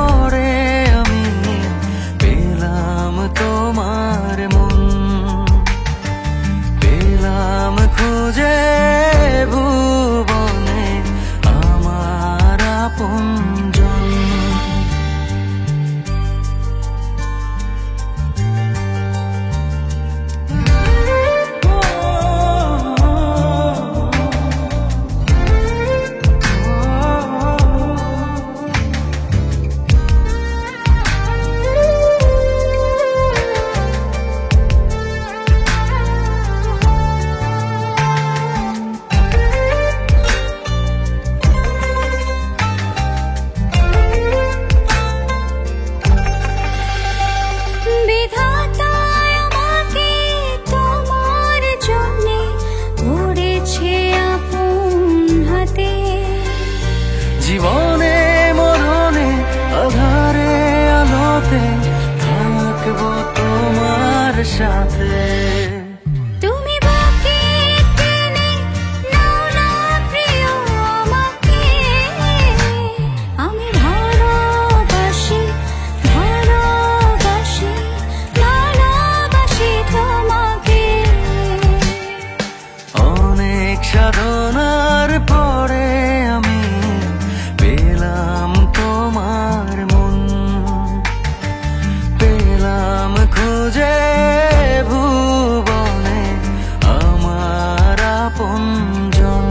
পরে আমি পেলাম তোমার মন, পেলাম খুঁজে ভুবনে আমার আপনজন। জীবনে মরণে আধারে আলোতে থাকবো তোমার সাথে। তুমি বাকি টেনে নাও না প্রিয় আমাকে, আমি ভালোবাসি ভালোবাসি ভালোবাসি তোমাকে। অনেক সাধনার পরে আমি পেলাম তোমার মন, পেলাম খুঁজে ভুবনে আমার আপনজন।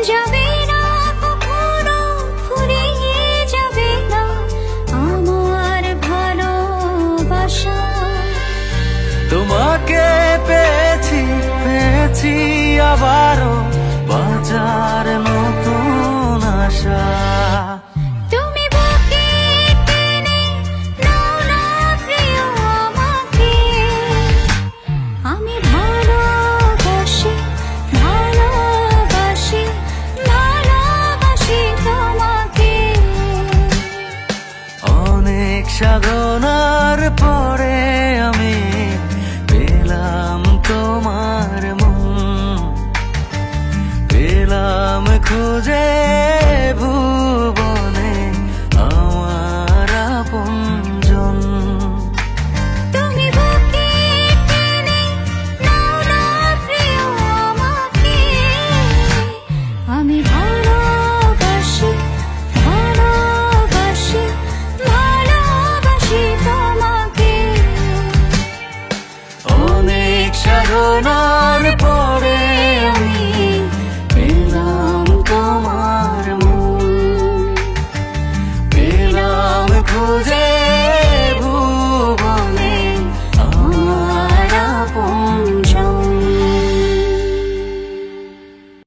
যাবে না কখনো ফুরিয়ে যাবে না আমার ভালোবাসা। তোমাকে পেয়েছি পেয়েছি আবারও বাঁচার নতুন আশা। তুমি বাকি টেনে নাও না প্রিয় আমাকে, আমি ভালোবাসি ভালোবাসি ভালোবাসি তোমাকে। অনেক সাধনার পরে আমি পেলাম তোমার মন, পেলাম খুঁজে